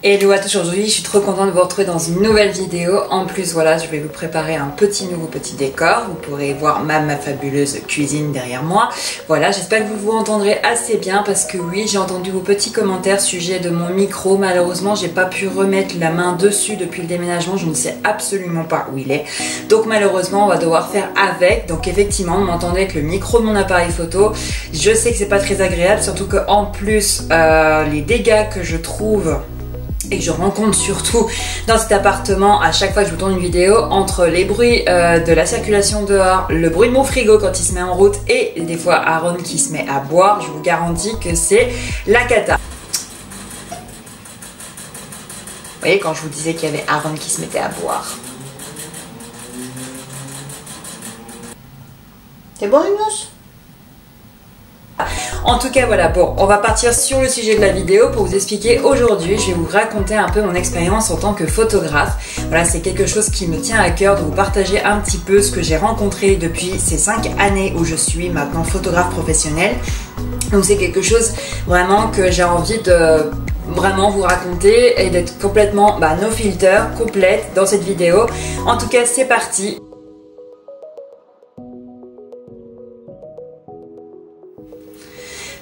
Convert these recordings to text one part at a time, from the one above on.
Hello à tous, aujourd'hui je suis trop contente de vous retrouver dans une nouvelle vidéo. En plus voilà, je vais vous préparer un nouveau petit décor. Vous pourrez voir ma fabuleuse cuisine derrière moi. Voilà, j'espère que vous vous entendrez assez bien parce que oui, j'ai entendu vos petits commentaires sujet de mon micro. Malheureusement, j'ai pas pu remettre la main dessus depuis le déménagement. Je ne sais absolument pas où il est. Donc malheureusement, on va devoir faire avec. Donc effectivement, vous m'entendez avec le micro de mon appareil photo. Je sais que c'est pas très agréable, surtout que en plus, les dégâts que je trouve et que je rencontre surtout dans cet appartement à chaque fois que je vous tourne une vidéo, entre les bruits de la circulation dehors, le bruit de mon frigo quand il se met en route et des fois Aaron qui se met à boire, je vous garantis que c'est la cata. Vous voyez quand je vous disais qu'il y avait Aaron qui se mettait à boire. T'es bon une mousse ? En tout cas voilà, bon, on va partir sur le sujet de la vidéo pour vous expliquer. Aujourd'hui je vais vous raconter un peu mon expérience en tant que photographe. Voilà, c'est quelque chose qui me tient à cœur de vous partager un petit peu ce que j'ai rencontré depuis ces 5 années où je suis maintenant photographe professionnelle. Donc c'est quelque chose vraiment que j'ai envie de vraiment vous raconter et d'être complètement no filter, complète dans cette vidéo. En tout cas c'est parti.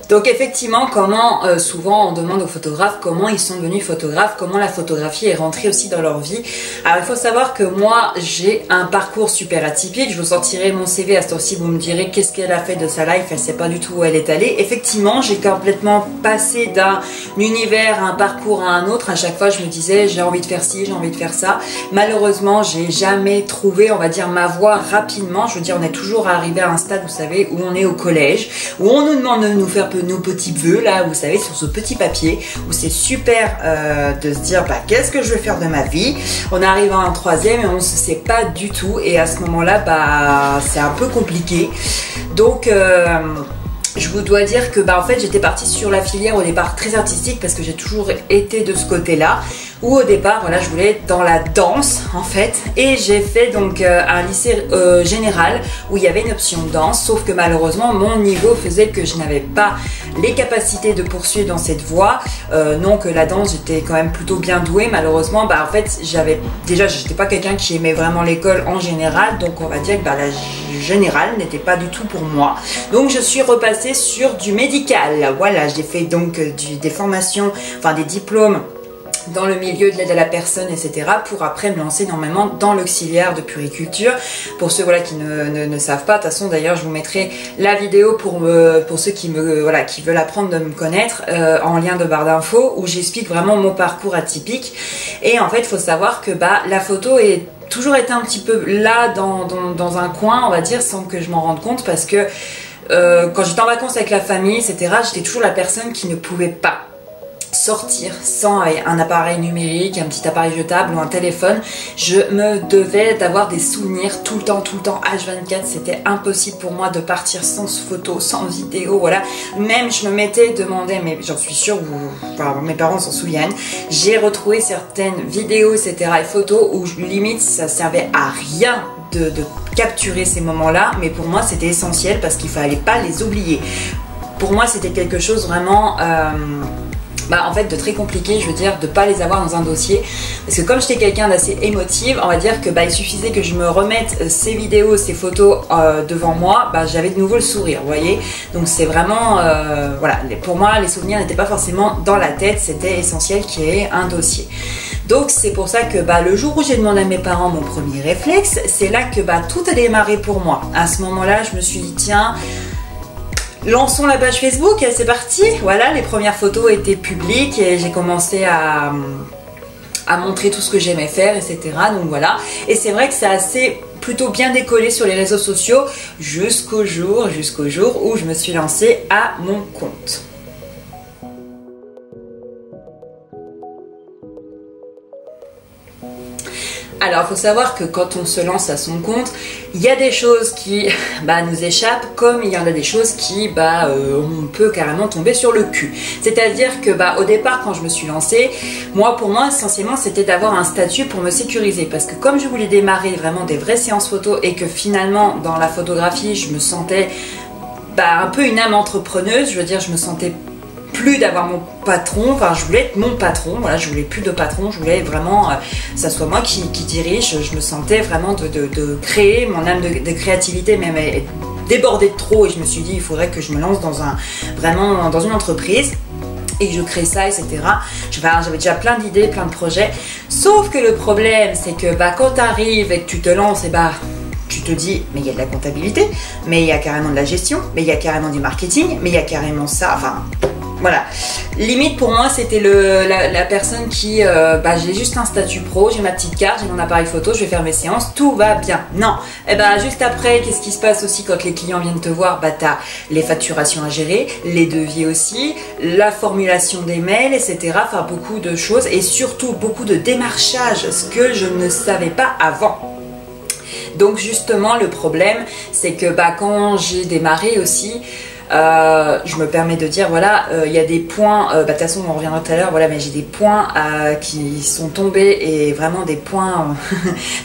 Donc effectivement, comment souvent on demande aux photographes comment ils sont devenus photographes, comment la photographie est rentrée aussi dans leur vie. Alors il faut savoir que moi j'ai un parcours super atypique. Je vous sortirai mon CV à ce temps-ci, vous me direz qu'est-ce qu'elle a fait de sa life, elle sait pas du tout où elle est allée. Effectivement, j'ai complètement passé d'un univers à un parcours à un autre. À chaque fois je me disais j'ai envie de faire ci, j'ai envie de faire ça. Malheureusement j'ai jamais trouvé, on va dire, ma voie rapidement. Je veux dire, on est toujours arrivé à un stade, vous savez, où on est au collège, où on nous demande de nous faire nos petits vœux là, vous savez, sur ce petit papier, où c'est super de se dire qu'est-ce que je vais faire de ma vie. On arrive en troisième et on ne se sait pas du tout, et à ce moment là c'est un peu compliqué. Donc je vous dois dire que en fait j'étais partie sur la filière au départ très artistique parce que j'ai toujours été de ce côté là, où au départ voilà je voulais être dans la danse en fait, et j'ai fait donc un lycée général où il y avait une option danse, sauf que malheureusement mon niveau faisait que je n'avais pas les capacités de poursuivre dans cette voie. Non que la danse j'étais quand même plutôt bien douée, malheureusement en fait j'étais pas quelqu'un qui aimait vraiment l'école en général, donc on va dire que la générale n'était pas du tout pour moi, donc je suis repassée sur du médical. Voilà, j'ai fait donc des formations, enfin des diplômes dans le milieu de l'aide à la personne, etc. pour après me lancer normalement dans l'auxiliaire de puériculture. Pour ceux qui ne savent pas, de toute façon d'ailleurs je vous mettrai la vidéo pour ceux qui veulent apprendre de me connaître en lien de barre d'infos, où j'explique vraiment mon parcours atypique. Et en fait il faut savoir que la photo est toujours été un petit peu là dans un coin, on va dire, sans que je m'en rende compte, parce que quand j'étais en vacances avec la famille, etc., j'étais toujours la personne qui ne pouvait pas sortir sans un appareil numérique, un petit appareil jetable ou un téléphone. Je me devais d'avoir des souvenirs tout le temps, H24. C'était impossible pour moi de partir sans photo, sans vidéo, voilà. Même je me m'étais demandé, mais j'en suis sûre, mes parents s'en souviennent, j'ai retrouvé certaines vidéos, etc. et photos où limite ça servait à rien de capturer ces moments-là, mais pour moi c'était essentiel parce qu'il fallait pas les oublier. Pour moi c'était quelque chose vraiment en fait de très compliqué, je veux dire, de pas les avoir dans un dossier, parce que comme j'étais quelqu'un d'assez émotive, on va dire que il suffisait que je me remette ces vidéos, ces photos devant moi, j'avais de nouveau le sourire, vous voyez. Donc c'est vraiment voilà, pour moi les souvenirs n'étaient pas forcément dans la tête, c'était essentiel qu'il y ait un dossier. Donc c'est pour ça que le jour où j'ai demandé à mes parents mon premier réflexe, c'est là que tout a démarré pour moi. À ce moment-là, je me suis dit tiens, lançons la page Facebook, c'est parti. Voilà, les premières photos étaient publiques et j'ai commencé à montrer tout ce que j'aimais faire, etc. Donc voilà, et c'est vrai que c'est assez plutôt bien décollé sur les réseaux sociaux jusqu'au jour où je me suis lancée à mon compte. Alors il faut savoir que quand on se lance à son compte, il y a des choses qui nous échappent, comme il y en a des choses qui on peut carrément tomber sur le cul. C'est-à-dire que au départ quand je me suis lancée, pour moi essentiellement c'était d'avoir un statut pour me sécuriser, parce que comme je voulais démarrer vraiment des vraies séances photo et que finalement dans la photographie je me sentais un peu une âme entrepreneuse, je veux dire je me sentais plus d'avoir mon patron, enfin je voulais être mon patron, voilà, je voulais plus de patron, je voulais vraiment ça soit moi qui dirige. Je me sentais vraiment de créer, mon âme de créativité même est débordée de trop, et je me suis dit il faudrait que je me lance vraiment dans une entreprise et que je crée ça, etc. J'avais déjà plein d'idées, plein de projets, sauf que le problème c'est que quand tu arrives et que tu te lances, et tu te dis, mais il y a de la comptabilité, mais il y a carrément de la gestion, mais il y a carrément du marketing, mais il y a carrément ça, enfin, voilà. Limite pour moi, c'était la personne qui, j'ai juste un statut pro, j'ai ma petite carte, j'ai mon appareil photo, je vais faire mes séances, tout va bien. Non, juste après, qu'est-ce qui se passe aussi quand les clients viennent te voir? T'as les facturations à gérer, les devis aussi, la formulation des mails, etc. Enfin, beaucoup de choses et surtout beaucoup de démarchage, ce que je ne savais pas avant. Donc justement le problème c'est que quand j'ai démarré aussi, je me permets de dire voilà, il y a des points, de toute façon on reviendra tout à l'heure, voilà, mais j'ai des points qui sont tombés et vraiment des points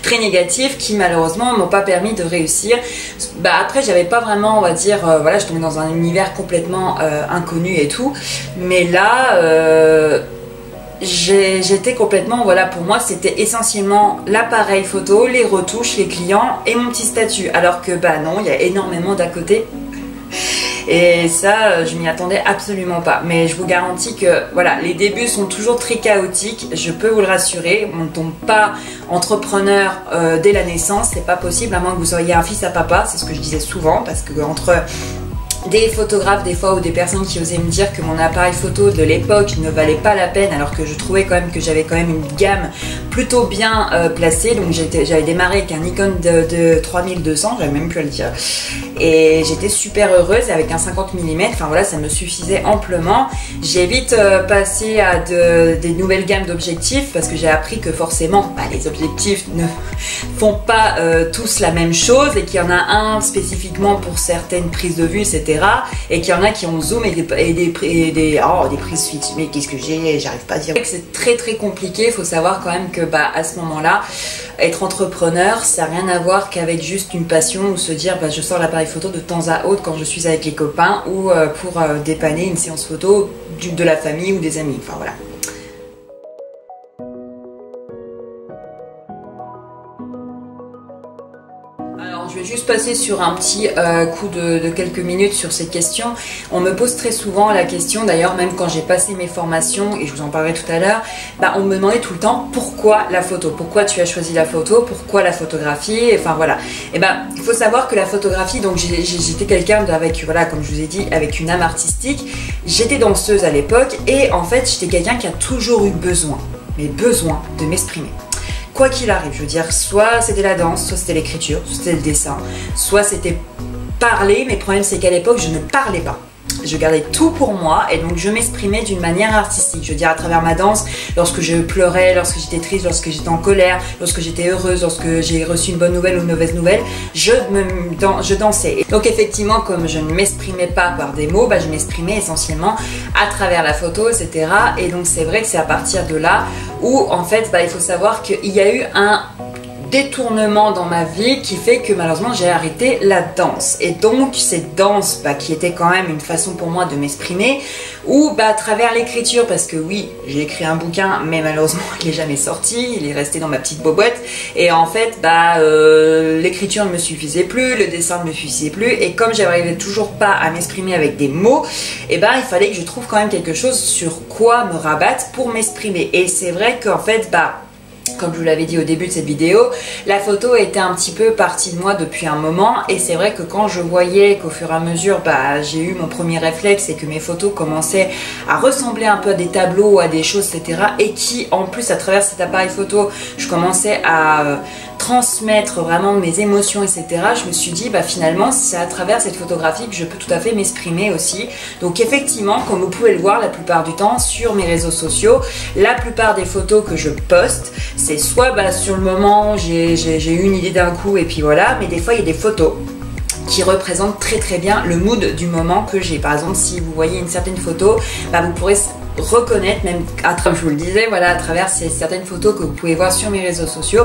très négatifs qui malheureusement m'ont pas permis de réussir. Après j'avais pas vraiment, on va dire, voilà, je tombais dans un univers complètement inconnu et tout, mais là j'étais complètement, voilà, pour moi c'était essentiellement l'appareil photo, les retouches, les clients et mon petit statut, alors que non, il y a énormément d'à côté et ça je m'y attendais absolument pas. Mais je vous garantis que voilà, les débuts sont toujours très chaotiques, je peux vous le rassurer. On ne tombe pas entrepreneur dès la naissance, c'est pas possible, à moins que vous soyez un fils à papa, c'est ce que je disais souvent, parce que entre des photographes des fois ou des personnes qui osaient me dire que mon appareil photo de l'époque ne valait pas la peine, alors que je trouvais quand même que j'avais quand même une gamme plutôt bien placée. Donc j'avais démarré avec un Nikon de 3200, j'avais même plus à le dire, et j'étais super heureuse avec un 50 mm, enfin voilà, ça me suffisait amplement. J'ai vite passé à des nouvelles gammes d'objectifs, parce que j'ai appris que forcément les objectifs ne font pas tous la même chose, et qu'il y en a un spécifiquement pour certaines prises de vue, etc. Et qu'il y en a qui ont zoom et des prises fixes. Mais qu'est-ce que j'arrive pas à dire. C'est très très compliqué. Il faut savoir quand même que à ce moment-là, être entrepreneur, ça n'a rien à voir qu'avec juste une passion, ou se dire je sors l'appareil photo de temps à autre quand je suis avec les copains, ou pour dépanner une séance photo de la famille ou des amis. Enfin voilà. Je vais juste passer sur un petit coup de quelques minutes sur ces questions. On me pose très souvent la question, d'ailleurs même quand j'ai passé mes formations, et je vous en parlerai tout à l'heure, on me demandait tout le temps pourquoi la photo, pourquoi tu as choisi la photo, pourquoi la photographie, enfin voilà. Et il faut savoir que la photographie, donc j'étais quelqu'un avec, voilà, comme je vous ai dit, avec une âme artistique. J'étais danseuse à l'époque, et en fait j'étais quelqu'un qui a toujours eu besoin de m'exprimer. Quoi qu'il arrive, je veux dire, soit c'était la danse, soit c'était l'écriture, soit c'était le dessin, soit c'était parler, mais le problème c'est qu'à l'époque je ne parlais pas. Je gardais tout pour moi, et donc je m'exprimais d'une manière artistique. Je veux dire, à travers ma danse, lorsque je pleurais, lorsque j'étais triste, lorsque j'étais en colère, lorsque j'étais heureuse, lorsque j'ai reçu une bonne nouvelle ou une mauvaise nouvelle, je dansais. Donc effectivement, comme je ne m'exprimais pas par des mots, je m'exprimais essentiellement à travers la photo, etc. Et donc c'est vrai que c'est à partir de là où en fait, il faut savoir qu'il y a eu un détournement dans ma vie qui fait que malheureusement j'ai arrêté la danse. Et donc cette danse qui était quand même une façon pour moi de m'exprimer, ou à travers l'écriture, parce que oui, j'ai écrit un bouquin, mais malheureusement il n'est jamais sorti, il est resté dans ma petite boîte. Et en fait l'écriture ne me suffisait plus, le dessin ne me suffisait plus, et comme j'arrivais toujours pas à m'exprimer avec des mots, il fallait que je trouve quand même quelque chose sur quoi me rabattre pour m'exprimer. Et c'est vrai qu'en fait comme je vous l'avais dit au début de cette vidéo, la photo était un petit peu partie de moi depuis un moment, et c'est vrai que quand je voyais qu'au fur et à mesure j'ai eu mon premier réflexe, et que mes photos commençaient à ressembler un peu à des tableaux, à des choses, etc. et qui en plus à travers cet appareil photo je commençais à transmettre vraiment mes émotions, etc. Je me suis dit finalement c'est à travers cette photographie que je peux tout à fait m'exprimer aussi. Donc effectivement, comme vous pouvez le voir la plupart du temps sur mes réseaux sociaux, la plupart des photos que je poste, c'est soit sur le moment j'ai eu une idée d'un coup et puis voilà, mais des fois il y a des photos qui représente très très bien le mood du moment que j'ai. Par exemple, si vous voyez une certaine photo, vous pourrez reconnaître, même comme je vous le disais, voilà, à travers certaines photos que vous pouvez voir sur mes réseaux sociaux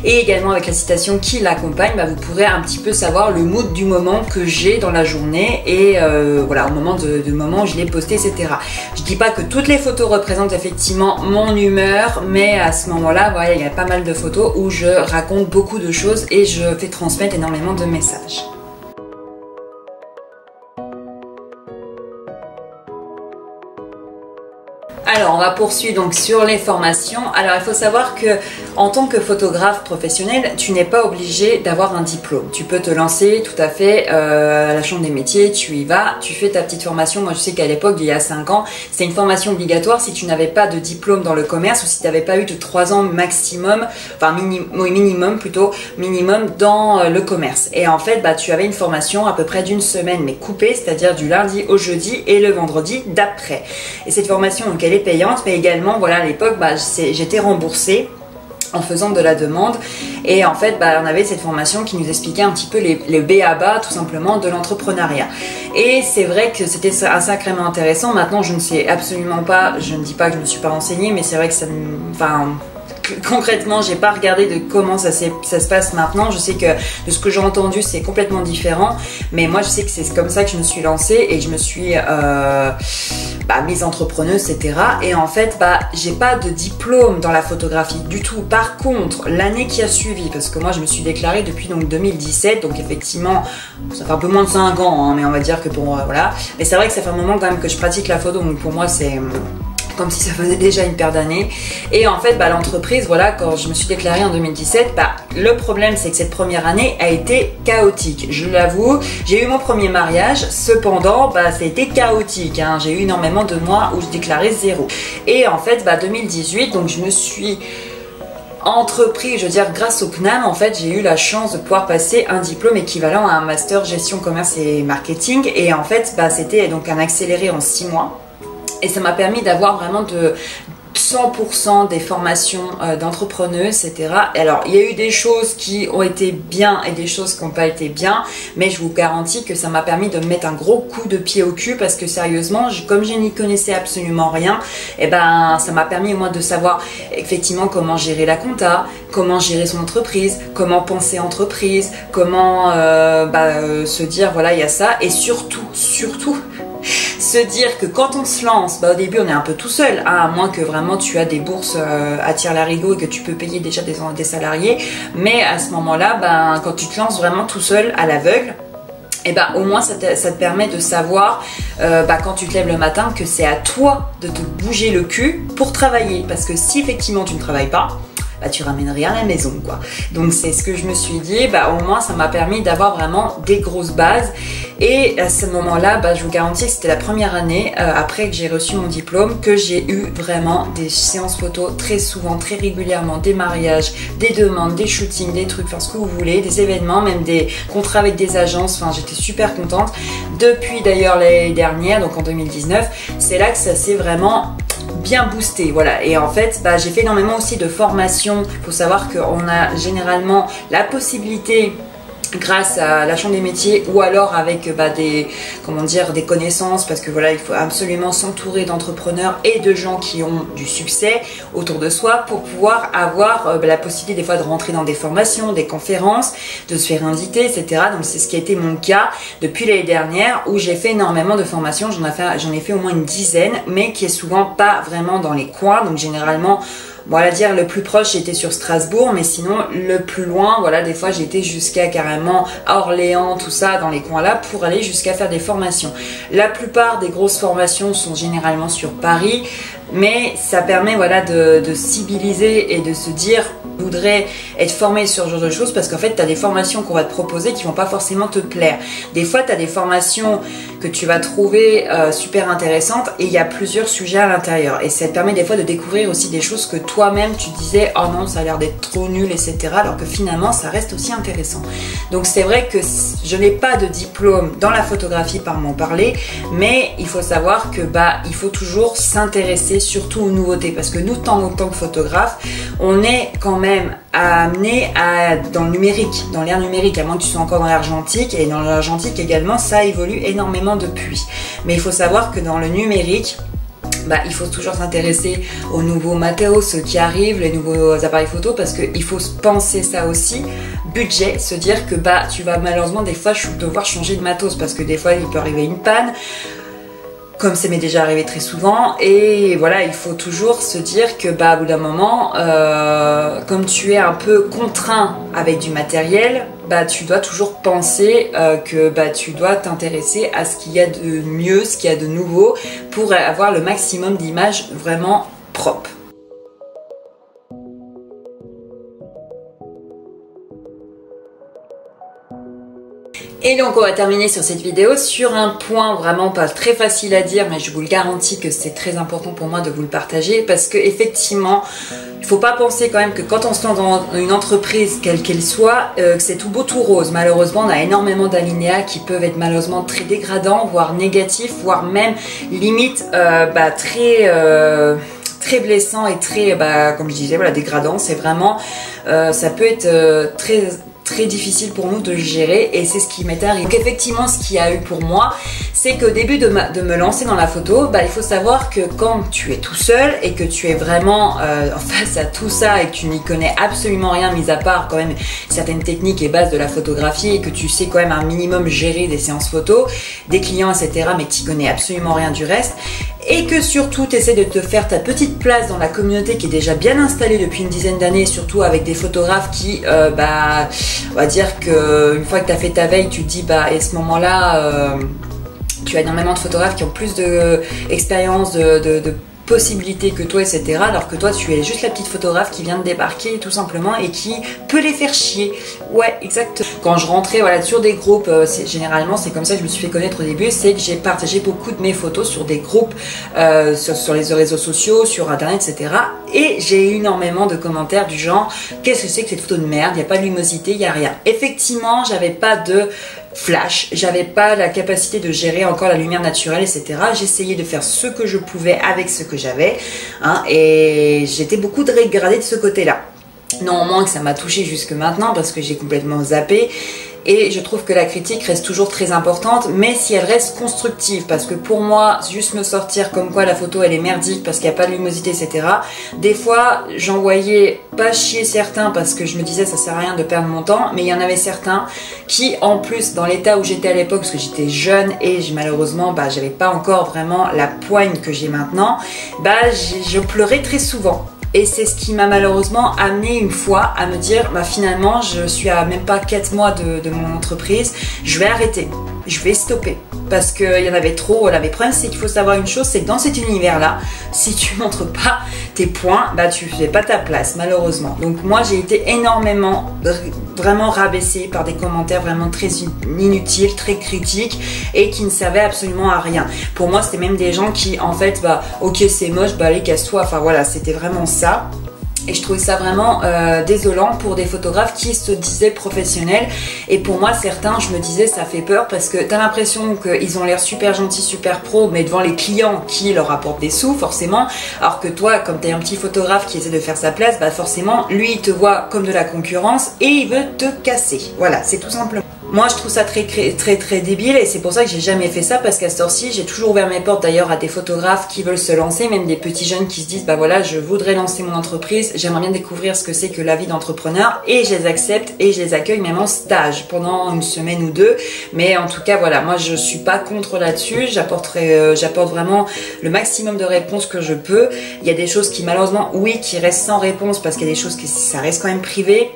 et également avec la citation qui l'accompagne, vous pourrez un petit peu savoir le mood du moment que j'ai dans la journée et voilà, au moment moment où je l'ai posté, etc. Je dis pas que toutes les photos représentent effectivement mon humeur, mais à ce moment-là, voilà, il y a pas mal de photos où je raconte beaucoup de choses et je fais transmettre énormément de messages. Alors on va poursuivre donc sur les formations. Alors il faut savoir que en tant que photographe professionnel, tu n'es pas obligé d'avoir un diplôme. Tu peux te lancer tout à fait à la chambre des métiers, tu y vas, tu fais ta petite formation. Moi je sais qu'à l'époque, il y a 5 ans, c'était une formation obligatoire si tu n'avais pas de diplôme dans le commerce ou si tu n'avais pas eu de 3 ans maximum, enfin minimum dans le commerce. Et en fait, tu avais une formation à peu près d'une semaine mais coupée, c'est-à-dire du lundi au jeudi et le vendredi d'après. Et cette formation, donc elle est payante, mais également voilà, à l'époque j'étais remboursée en faisant de la demande et en fait on avait cette formation qui nous expliquait un petit peu les b.a.-ba tout simplement de l'entrepreneuriat et c'est vrai que c'était sacrément intéressant. Maintenant je ne sais absolument pas, je ne dis pas que je ne me suis pas renseignée, mais c'est vrai que ça concrètement, j'ai pas regardé de comment ça se passe maintenant. Je sais que de ce que j'ai entendu, c'est complètement différent. Mais moi, je sais que c'est comme ça que je me suis lancée et je me suis mise entrepreneuse, etc. Et en fait, j'ai pas de diplôme dans la photographie du tout. Par contre, l'année qui a suivi, parce que moi, je me suis déclarée depuis donc 2017, donc effectivement, ça fait un peu moins de 5 ans, hein, mais on va dire que pour voilà. Mais c'est vrai que ça fait un moment quand même que je pratique la photo, donc pour moi, c'est comme si ça faisait déjà une paire d'années. Et en fait, l'entreprise, voilà, quand je me suis déclarée en 2017, le problème, c'est que cette première année a été chaotique. Je l'avoue, j'ai eu mon premier mariage, cependant, ça a été chaotique. Hein. J'ai eu énormément de mois où je déclarais 0. Et en fait, 2018, donc je me suis entrepris, je veux dire, grâce au CNAM, en fait, j'ai eu la chance de pouvoir passer un diplôme équivalent à un master gestion commerce et marketing. Et en fait, c'était donc un accéléré en 6 mois. Et ça m'a permis d'avoir vraiment de 100% des formations d'entrepreneuses, etc. Alors, il y a eu des choses qui ont été bien et des choses qui n'ont pas été bien, mais je vous garantis que ça m'a permis de me mettre un gros coup de pied au cul parce que sérieusement, comme je n'y connaissais absolument rien, ça m'a permis au moins de savoir effectivement comment gérer la compta, comment gérer son entreprise, comment penser entreprise, comment se dire voilà, il y a ça, et surtout se dire que quand on se lance, au début on est un peu tout seul, hein, à moins que vraiment tu as des bourses à tire-larigot et que tu peux payer déjà des salariés, mais à ce moment-là, quand tu te lances vraiment tout seul à l'aveugle, au moins ça te permet de savoir quand tu te lèves le matin que c'est à toi de te bouger le cul pour travailler, parce que si effectivement tu ne travailles pas, tu ramènes rien à la maison, quoi. Donc c'est ce que je me suis dit, au moins ça m'a permis d'avoir vraiment des grosses bases. Et à ce moment-là, je vous garantis que c'était la première année après que j'ai reçu mon diplôme que j'ai eu vraiment des séances photos très souvent, très régulièrement, des mariages, des demandes, des shootings, des trucs, ce que vous voulez, des événements, même des contrats avec des agences. J'étais super contente. Depuis d'ailleurs l'année dernière, donc en 2019, c'est là que ça s'est vraiment bien boosté, voilà. Et en fait, j'ai fait énormément aussi de formations. Il faut savoir qu'on a généralement la possibilité, grâce à la chambre des métiers ou alors avec des connaissances, parce que voilà, il faut absolument s'entourer d'entrepreneurs et de gens qui ont du succès autour de soi pour pouvoir avoir la possibilité des fois de rentrer dans des formations, des conférences, de se faire inviter, etc. Donc c'est ce qui a été mon cas depuis l'année dernière où j'ai fait énormément de formations. J'en ai fait au moins une dizaine, mais qui est souvent pas vraiment dans les coins. Donc généralement, le plus proche j'étais sur Strasbourg, mais sinon le plus loin, des fois j'étais jusqu'à carrément à Orléans, tout ça, dans les coins là, pour aller jusqu'à faire des formations. La plupart des grosses formations sont généralement sur Paris, mais ça permet de civiliser et de se dire je voudrais être formé sur ce genre de choses, parce qu'en fait tu as des formations qu'on va te proposer qui vont pas forcément te plaire. Des fois tu as des formations que tu vas trouver super intéressantes et il y a plusieurs sujets à l'intérieur, et ça te permet des fois de découvrir aussi des choses que toi-même tu disais oh non, ça a l'air d'être trop nul, etc., alors que finalement ça reste aussi intéressant. Donc c'est vrai que je n'ai pas de diplôme dans la photographie par m'en parler, mais il faut savoir que il faut toujours s'intéresser surtout aux nouveautés, parce que nous, en tant que photographe, on est quand même amené dans le numérique, dans l'ère numérique, à moins que tu sois encore dans l'argentique, et dans l'argentique également ça évolue énormément depuis. Mais il faut savoir que dans le numérique, bah, il faut toujours s'intéresser aux nouveaux matos, ceux qui arrivent, les nouveaux appareils photo, parce qu'il faut penser ça aussi. Budget, se dire que bah, tu vas malheureusement des fois devoir changer de matos, parce que des fois il peut arriver une panne, comme ça m'est déjà arrivé très souvent, et voilà, il faut toujours se dire que bah, au bout d'un moment, comme tu es un peu contraint avec du matériel, bah, tu dois toujours penser que bah, tu dois t'intéresser à ce qu'il y a de mieux, ce qu'il y a de nouveau, pour avoir le maximum d'images vraiment propres. Et donc on va terminer sur cette vidéo sur un point vraiment pas très facile à dire, mais je vous le garantis que c'est très important pour moi de vous le partager, parce que effectivement il faut pas penser quand même que quand on se lance dans une entreprise quelle qu'elle soit, que c'est tout beau tout rose. Malheureusement on a énormément d'alinéas qui peuvent être malheureusement très dégradants, voire négatifs, voire même limite bah, très blessant et très, bah, comme je disais, voilà, dégradant. C'est vraiment, ça peut être très difficile pour nous de le gérer, et c'est ce qui m'est arrivé. Donc effectivement, ce qu'il y a eu pour moi, c'est qu'au début de me lancer dans la photo, bah, il faut savoir que quand tu es tout seul et que tu es vraiment face à tout ça et que tu n'y connais absolument rien, mis à part quand même certaines techniques et bases de la photographie, et que tu sais quand même un minimum gérer des séances photo, des clients, etc., mais que tu connais absolument rien du reste, et que surtout tu essaies de te faire ta petite place dans la communauté qui est déjà bien installée depuis une dizaine d'années, surtout avec des photographes qui, bah, on va dire qu'une fois que tu as fait ta veille, tu te dis, bah, et à ce moment-là, tu as énormément de photographes qui ont plus d'expérience, de possibilités que toi, etc. Alors que toi, tu es juste la petite photographe qui vient de débarquer tout simplement et qui peut les faire chier. Ouais, exactement. Quand je rentrais voilà, sur des groupes, généralement c'est comme ça que je me suis fait connaître au début, c'est que j'ai partagé beaucoup de mes photos sur des groupes, sur les réseaux sociaux, sur internet, etc. Et j'ai eu énormément de commentaires du genre, qu'est-ce que c'est que cette photo de merde, il n'y a pas de lumosité, il n'y a rien. Effectivement, j'avais pas de flash, j'avais pas la capacité de gérer encore la lumière naturelle, etc. J'essayais de faire ce que je pouvais avec ce que j'avais, hein, et j'étais beaucoup dégradée de ce côté-là. Non, moins que ça m'a touchée jusque maintenant parce que j'ai complètement zappé. Et je trouve que la critique reste toujours très importante, mais si elle reste constructive, parce que pour moi, juste me sortir comme quoi la photo elle est merdique parce qu'il n'y a pas de lumosité, etc. Des fois, j'envoyais pas chier certains parce que je me disais ça sert à rien de perdre mon temps, mais il y en avait certains qui, en plus, dans l'état où j'étais à l'époque, parce que j'étais jeune et malheureusement, bah, j'avais pas encore vraiment la poigne que j'ai maintenant, bah, je pleurais très souvent. Et c'est ce qui m'a malheureusement amené une fois à me dire, bah finalement, je suis à même pas 4 mois de mon entreprise, je vais arrêter, je vais stopper. Parce qu'il y en avait trop. Voilà, mais le problème, c'est qu'il faut savoir une chose, c'est que dans cet univers-là, si tu montres pas tes points, bah tu fais pas ta place, malheureusement. Donc moi, j'ai été énormément, vraiment rabaissée par des commentaires vraiment très inutiles, très critiques, et qui ne servaient absolument à rien. Pour moi, c'était même des gens qui, en fait, bah ok, c'est moche, bah allez, casse-toi. Enfin voilà, c'était vraiment ça. Et je trouvais ça vraiment désolant pour des photographes qui se disaient professionnels. Et pour moi, certains, je me disais, ça fait peur parce que tu as l'impression qu'ils ont l'air super gentils, super pro, mais devant les clients qui leur apportent des sous, forcément. Alors que toi, comme tu es un petit photographe qui essaie de faire sa place, bah forcément, lui, il te voit comme de la concurrence et il veut te casser. Voilà, c'est tout simplement. Moi, je trouve ça très débile, et c'est pour ça que j'ai jamais fait ça, parce qu'à cette heure-ci, j'ai toujours ouvert mes portes d'ailleurs à des photographes qui veulent se lancer, même des petits jeunes qui se disent, bah voilà, je voudrais lancer mon entreprise, j'aimerais bien découvrir ce que c'est que la vie d'entrepreneur, et je les accepte et je les accueille même en stage pendant une semaine ou deux. Mais en tout cas, voilà, moi je suis pas contre là-dessus, j'apporte vraiment le maximum de réponses que je peux. Il y a des choses qui malheureusement, oui, qui restent sans réponse, parce qu'il y a des choses qui ça reste quand même privé.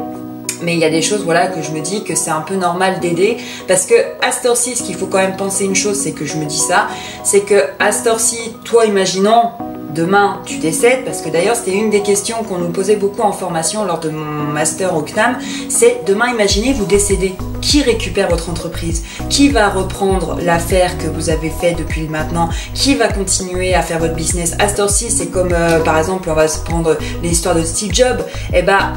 Mais il y a des choses, voilà, que je me dis que c'est un peu normal d'aider, parce que à cette heure-ci, ce qu'il faut quand même penser une chose, c'est que je me dis ça, c'est que à cette heure-ci, toi, imaginons, demain, tu décèdes, parce que d'ailleurs, c'était une des questions qu'on nous posait beaucoup en formation lors de mon master au CNAM, c'est demain, imaginez, vous décédez. Qui récupère votre entreprise? Qui va reprendre l'affaire que vous avez fait depuis maintenant? Qui va continuer à faire votre business? À cette heure-ci, c'est comme, par exemple, on va se prendre l'histoire de Steve Jobs, et bah,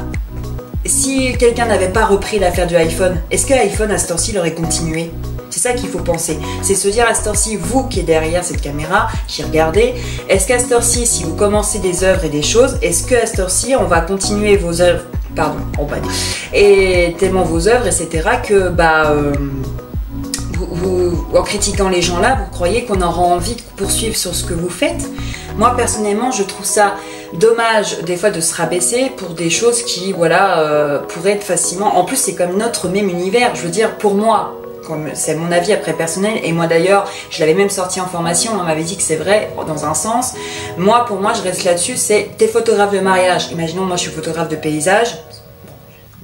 si quelqu'un n'avait pas repris l'affaire du iPhone, est-ce que l'iPhone à cette heure-ci l'aurait continué? C'est ça qu'il faut penser. C'est se dire à cette heure-ci, vous qui êtes derrière cette caméra, qui regardez, est-ce qu'à cette heure-ci, si vous commencez des œuvres et des choses, est-ce qu'à cette heure-ci, on va continuer vos œuvres, pardon, on va dire, et tellement vos œuvres, etc., que bah... en critiquant les gens là, vous croyez qu'on aura envie de poursuivre sur ce que vous faites? Moi personnellement je trouve ça dommage des fois de se rabaisser pour des choses qui voilà pourraient être facilement, en plus c'est comme notre même univers, je veux dire pour moi, c'est mon avis après personnel, et moi d'ailleurs je l'avais même sorti en formation, on m'avait dit que c'est vrai dans un sens. Moi pour moi je reste là-dessus, c'est t'es photographe de mariage, imaginons moi je suis photographe de paysage,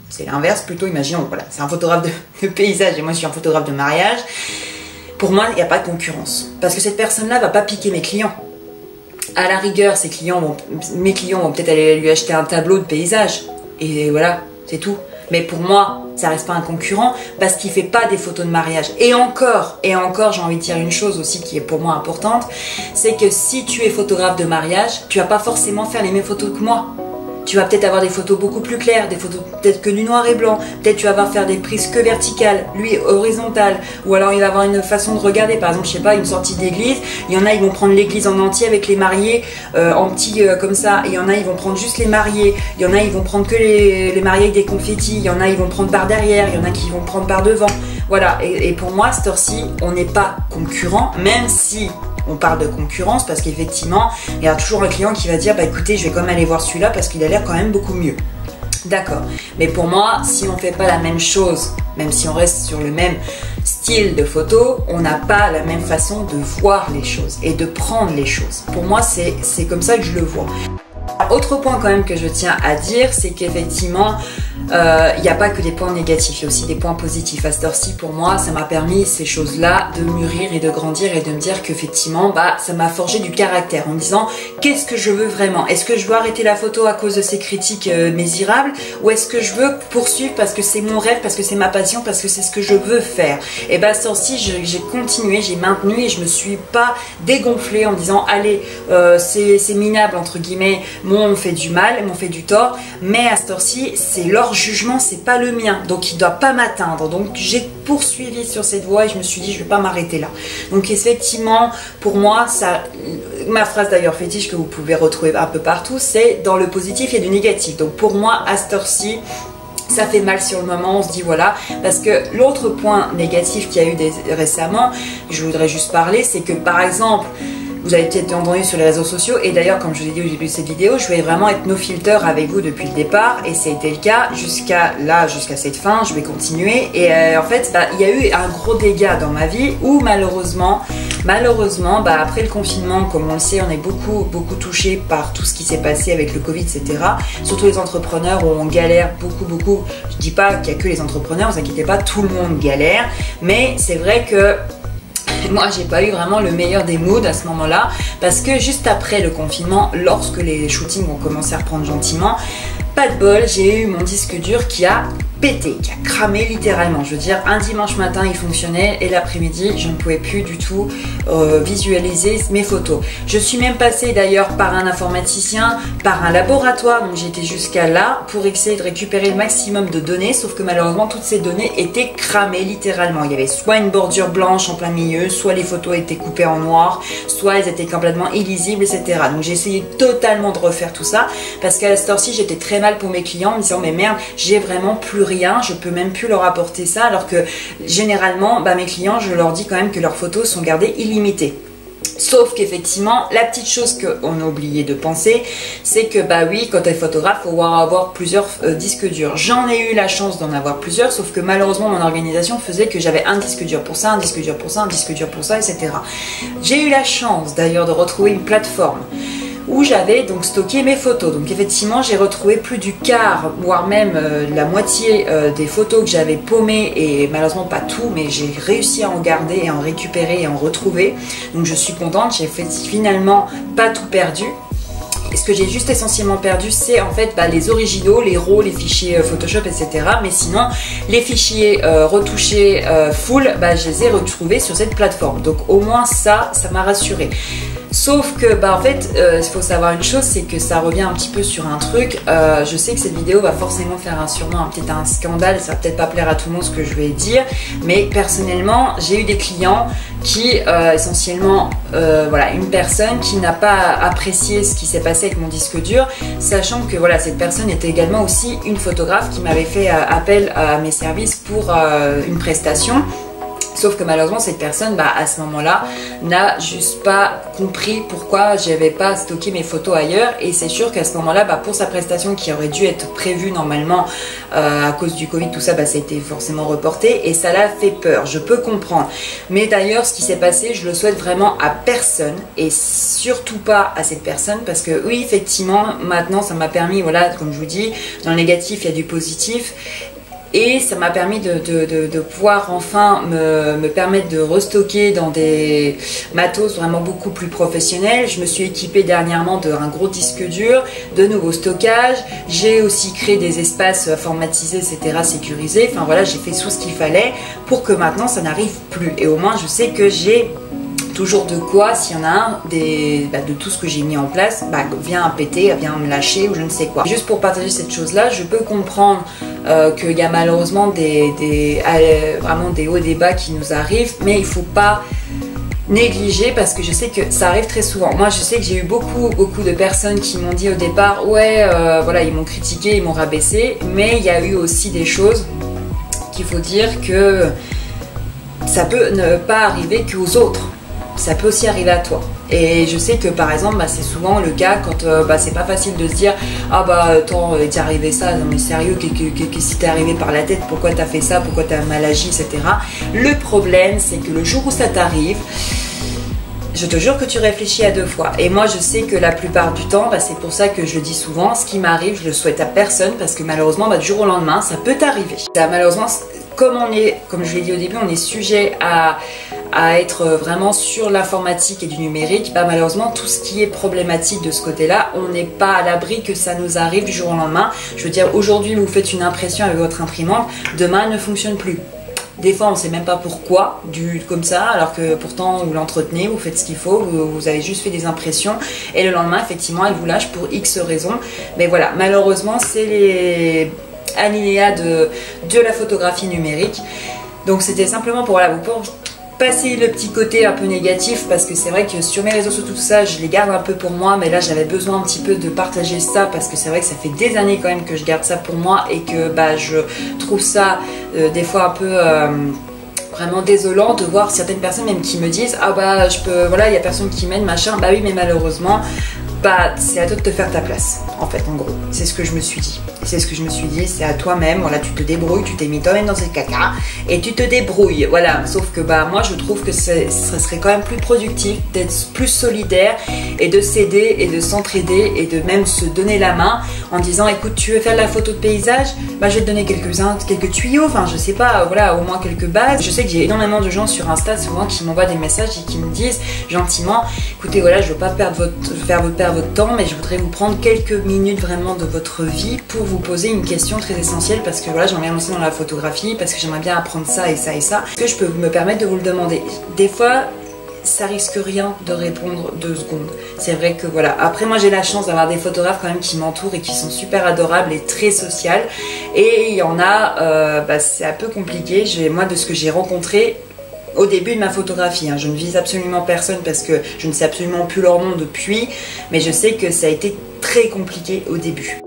c'est l'inverse plutôt, imaginons voilà c'est un photographe de paysage et moi je suis un photographe de mariage. Pour moi il n'y a pas de concurrence parce que cette personne là va pas piquer mes clients. À la rigueur mes clients vont peut-être aller lui acheter un tableau de paysage et voilà c'est tout. Mais pour moi, ça reste pas un concurrent parce qu'il fait pas des photos de mariage. Et encore, j'ai envie de dire une chose aussi qui est pour moi importante, c'est que si tu es photographe de mariage, tu vas pas forcément faire les mêmes photos que moi. Tu vas peut-être avoir des photos beaucoup plus claires, des photos peut-être que du noir et blanc, peut-être tu vas faire des prises que verticales, lui horizontales, ou alors il va avoir une façon de regarder, par exemple, je sais pas, une sortie d'église, il y en a, ils vont prendre l'église en entier avec les mariés en petit comme ça, et il y en a, ils vont prendre juste les mariés, il y en a, ils vont prendre que les mariés avec des confettis, il y en a, ils vont prendre par derrière, il y en a qui vont prendre par devant, voilà, et pour moi, cette heure-ci, on n'est pas concurrent, même si on parle de concurrence parce qu'effectivement, il y a toujours un client qui va dire bah écoutez, je vais quand même aller voir celui-là parce qu'il a l'air quand même beaucoup mieux. D'accord. Mais pour moi, si on fait pas la même chose, même si on reste sur le même style de photo, on n'a pas la même façon de voir les choses et de prendre les choses. Pour moi, c'est comme ça que je le vois. Autre point quand même que je tiens à dire, c'est qu'effectivement, il n'y a pas que des points négatifs, il y a aussi des points positifs. À cette heure-ci, pour moi, ça m'a permis ces choses-là de mûrir et de grandir et de me dire qu'effectivement, bah, ça m'a forgé du caractère en me disant qu'est-ce que je veux vraiment? Est-ce que je veux arrêter la photo à cause de ces critiques misérables ou est-ce que je veux poursuivre parce que c'est mon rêve, parce que c'est ma passion, parce que c'est ce que je veux faire? Et bah, à cette heure-ci, j'ai continué, j'ai maintenu et je me suis pas dégonflée en disant allez, c'est minable entre guillemets, moi on me fait du mal, on me fait du tort, mais à cette heure-ci, c'est leur jugement, c'est pas le mien, donc il doit pas m'atteindre. Donc j'ai poursuivi sur cette voie et je me suis dit je vais pas m'arrêter là. Donc effectivement, pour moi, ça, ma phrase d'ailleurs fétiche que vous pouvez retrouver un peu partout, c'est dans le positif et du négatif. Donc pour moi, à cette heure-ci, ça fait mal sur le moment, on se dit voilà, parce que l'autre point négatif qu'il y a eu récemment, je voudrais juste parler, c'est que par exemple, vous avez peut-être entendu sur les réseaux sociaux, et d'ailleurs comme je vous ai dit au début de cette vidéo, je vais vraiment être no filter avec vous depuis le départ, et ça a été le cas jusqu'à cette fin, je vais continuer, et en fait bah, il y a eu un gros dégât dans ma vie où malheureusement bah, après le confinement, comme on le sait, on est beaucoup touché par tout ce qui s'est passé avec le Covid, etc. Surtout les entrepreneurs où on galère beaucoup. Je dis pas qu'il y a que les entrepreneurs, ne vous inquiétez pas, tout le monde galère, mais c'est vrai que moi j'ai pas eu vraiment le meilleur des moods à ce moment là parce que juste après le confinement, lorsque les shootings ont commencé à reprendre gentiment, pas de bol, j'ai eu mon disque dur qui a pété, qui a cramé littéralement. Je veux dire, un dimanche matin il fonctionnait et l'après-midi je ne pouvais plus du tout visualiser mes photos. Je suis même passée d'ailleurs par un informaticien, par un laboratoire, donc j'étais jusqu'à là pour essayer de récupérer le maximum de données, sauf que malheureusement toutes ces données étaient cramées littéralement. Il y avait soit une bordure blanche en plein milieu, soit les photos étaient coupées en noir, soit elles étaient complètement illisibles, etc. Donc j'ai essayé totalement de refaire tout ça parce qu'à cette heure-ci j'étais très mal pour mes clients en me disant mais merde, j'ai vraiment plus rien, je peux même plus leur apporter ça, alors que généralement bah, mes clients, je leur dis quand même que leurs photos sont gardées illimitées. Sauf qu'effectivement, la petite chose qu'on a oublié de penser, c'est que bah oui, quand tu es photographe, il faut avoir plusieurs disques durs. J'en ai eu la chance d'en avoir plusieurs, sauf que malheureusement mon organisation faisait que j'avais un disque dur pour ça, un disque dur pour ça, un disque dur pour ça, etc. J'ai eu la chance d'ailleurs de retrouver une plateforme où j'avais donc stocké mes photos. Donc effectivement, j'ai retrouvé plus du quart, voire même la moitié des photos que j'avais paumées, et malheureusement pas tout, mais j'ai réussi à en garder et à en récupérer et à en retrouver. Donc je suis contente, j'ai finalement pas tout perdu. Et ce que j'ai juste essentiellement perdu, c'est en fait bah, les originaux, les RAW, les fichiers Photoshop, etc. Mais sinon, les fichiers retouchés full, bah, je les ai retrouvés sur cette plateforme. Donc au moins ça m'a rassurée. Sauf que, bah en fait, il faut savoir une chose, c'est que ça revient un petit peu sur un truc. Je sais que cette vidéo va forcément faire sûrement peut-être un scandale, ça va peut-être pas plaire à tout le monde ce que je vais dire, mais personnellement, j'ai eu des clients qui, essentiellement, voilà, une personne qui n'a pas apprécié ce qui s'est passé avec mon disque dur, sachant que voilà, cette personne était également aussi une photographe qui m'avait fait appel à mes services pour une prestation. Sauf que malheureusement cette personne à ce moment-là n'a juste pas compris pourquoi j'avais pas stocké mes photos ailleurs, et c'est sûr qu'à ce moment-là pour sa prestation qui aurait dû être prévue normalement à cause du Covid, tout ça ça a été forcément reporté et ça l'a fait peur, je peux comprendre. Mais d'ailleurs ce qui s'est passé, je le souhaite vraiment à personne et surtout pas à cette personne, parce que oui effectivement maintenant ça m'a permis, voilà, comme je vous dis, dans le négatif il y a du positif. Et ça m'a permis de pouvoir enfin me permettre de restocker dans des matos vraiment beaucoup plus professionnels. Je me suis équipée dernièrement d'un gros disque dur, de nouveaux stockages. J'ai aussi créé des espaces informatisés, etc., sécurisés. Enfin voilà, j'ai fait tout ce qu'il fallait pour que maintenant ça n'arrive plus. Et au moins je sais que j'ai toujours de quoi, s'il y en a un de tout ce que j'ai mis en place, vient péter, vient me lâcher ou je ne sais quoi. Juste pour partager cette chose là, je peux comprendre qu'il y a malheureusement vraiment des hauts et des bas qui nous arrivent, mais il ne faut pas négliger, parce que je sais que ça arrive très souvent. Moi je sais que j'ai eu beaucoup de personnes qui m'ont dit au départ ouais voilà, ils m'ont critiqué, ils m'ont rabaissé, mais il y a eu aussi des choses qu'il faut dire que ça peut ne pas arriver qu'aux autres. Ça peut aussi arriver à toi. Et je sais que par exemple c'est souvent le cas quand c'est pas facile de se dire ah attends, il t'est arrivé ça, non mais sérieux, qu'est-ce qui t'est arrivé par la tête, pourquoi t'as fait ça, pourquoi t'as mal agi, etc. Le problème c'est que le jour où ça t'arrive, je te jure que tu réfléchis à 2 fois. Et moi je sais que la plupart du temps, c'est pour ça que je le dis souvent, ce qui m'arrive je le souhaite à personne, parce que malheureusement du jour au lendemain ça peut t'arriver. Malheureusement comme je l'ai dit au début, on est sujet à être vraiment sur l'informatique et du numérique, malheureusement tout ce qui est problématique de ce côté-là, on n'est pas à l'abri que ça nous arrive du jour au lendemain. Je veux dire, aujourd'hui vous faites une impression avec votre imprimante, demain elle ne fonctionne plus. Des fois on ne sait même pas pourquoi, comme ça, alors que pourtant vous l'entretenez, vous faites ce qu'il faut, vous avez juste fait des impressions et le lendemain effectivement elle vous lâche pour X raisons. Mais voilà, malheureusement c'est les alinéas de la photographie numérique. Donc c'était simplement pour vous passer le petit côté un peu négatif, parce que c'est vrai que sur mes réseaux sociaux tout ça je les garde un peu pour moi, mais là j'avais besoin un petit peu de partager ça, parce que c'est vrai que ça fait des années quand même que je garde ça pour moi et que je trouve ça des fois un peu vraiment désolant de voir certaines personnes même qui me disent voilà, il y a personne qui m'aide machin. Oui, mais malheureusement c'est à toi de te faire ta place, en fait, en gros. C'est ce que je me suis dit. C'est ce que je me suis dit, c'est à toi-même, voilà, tu te débrouilles, tu t'es mis toi-même dans ce caca et tu te débrouilles, voilà. Sauf que moi je trouve que ce serait quand même plus productif d'être plus solidaire et de s'aider et de s'entraider et de même se donner la main en disant écoute, tu veux faire de la photo de paysage, je vais te donner quelques tuyaux, enfin je sais pas, voilà, au moins quelques bases. Je sais que j'ai énormément de gens sur Insta souvent qui m'envoient des messages et qui me disent gentiment écoutez, voilà, je veux pas faire perdre votre temps, mais je voudrais vous prendre quelques minutes vraiment de votre vie pour vous poser une question très essentielle, parce que voilà, j'aimerais bien lancer dans la photographie, parce que j'aimerais bien apprendre ça et ça et ça. Est-ce que je peux me permettre de vous le demander? Des fois ça risque rien de répondre 2 secondes. C'est vrai que voilà. Après moi j'ai la chance d'avoir des photographes quand même qui m'entourent et qui sont super adorables et très sociales. Et il y en a, c'est un peu compliqué. Moi de ce que j'ai rencontré au début de ma photographie, je ne vise absolument personne parce que je ne sais absolument plus leur nom depuis, mais je sais que ça a été très compliqué au début.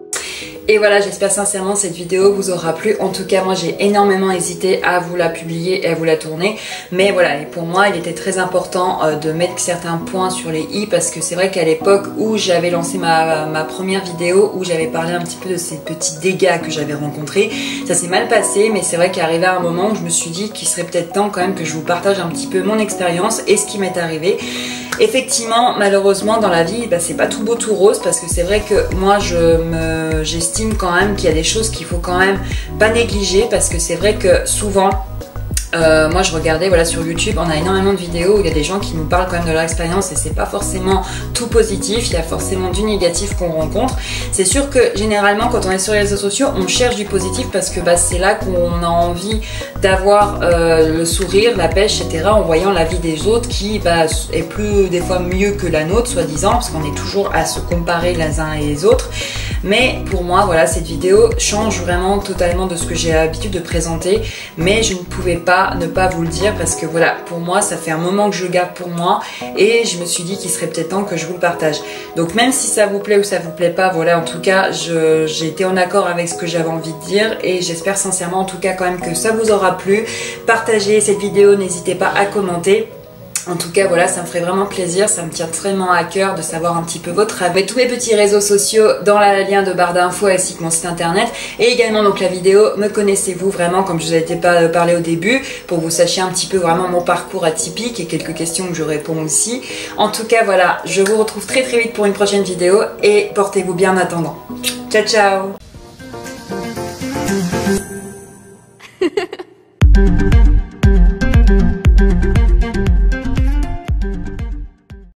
Et voilà, j'espère sincèrement que cette vidéo vous aura plu. En tout cas, moi j'ai énormément hésité à vous la publier et à vous la tourner. Mais voilà, et pour moi il était très important de mettre certains points sur les i, parce que c'est vrai qu'à l'époque où j'avais lancé ma première vidéo, où j'avais parlé un petit peu de ces petits dégâts que j'avais rencontrés, ça s'est mal passé. Mais c'est vrai qu'arrivé à un moment où je me suis dit qu'il serait peut-être temps quand même que je vous partage un petit peu mon expérience et ce qui m'est arrivé. Effectivement, malheureusement dans la vie, c'est pas tout beau tout rose, parce que c'est vrai que moi j'estime quand même qu'il y a des choses qu'il faut quand même pas négliger, parce que c'est vrai que souvent moi je regardais, voilà, sur YouTube on a énormément de vidéos où il y a des gens qui nous parlent quand même de leur expérience et c'est pas forcément tout positif, il y a forcément du négatif qu'on rencontre. C'est sûr que généralement quand on est sur les réseaux sociaux on cherche du positif, parce que c'est là qu'on a envie d'avoir le sourire, la pêche, etc., en voyant la vie des autres qui est plus des fois mieux que la nôtre soi-disant, parce qu'on est toujours à se comparer les uns et les autres. Mais pour moi voilà, cette vidéo change vraiment totalement de ce que j'ai l'habitude de présenter, mais je ne pouvais pas ne pas vous le dire, parce que voilà, pour moi ça fait un moment que je le garde pour moi et je me suis dit qu'il serait peut-être temps que je vous le partage. Donc même si ça vous plaît ou ça vous plaît pas, voilà, en tout cas j'ai été en accord avec ce que j'avais envie de dire et j'espère sincèrement en tout cas quand même que ça vous aura aura plu. Partagez cette vidéo, n'hésitez pas à commenter. En tout cas, voilà, ça me ferait vraiment plaisir, ça me tient vraiment à cœur de savoir un petit peu votre avis. Tous mes petits réseaux sociaux dans le lien de barre d'infos ainsi que mon site internet. Et également donc la vidéo, me connaissez-vous vraiment, comme je vous avais parlé au début, pour que vous sachiez un petit peu vraiment mon parcours atypique et quelques questions que je réponds aussi. En tout cas, voilà, je vous retrouve très vite pour une prochaine vidéo et portez-vous bien en attendant. Ciao, ciao.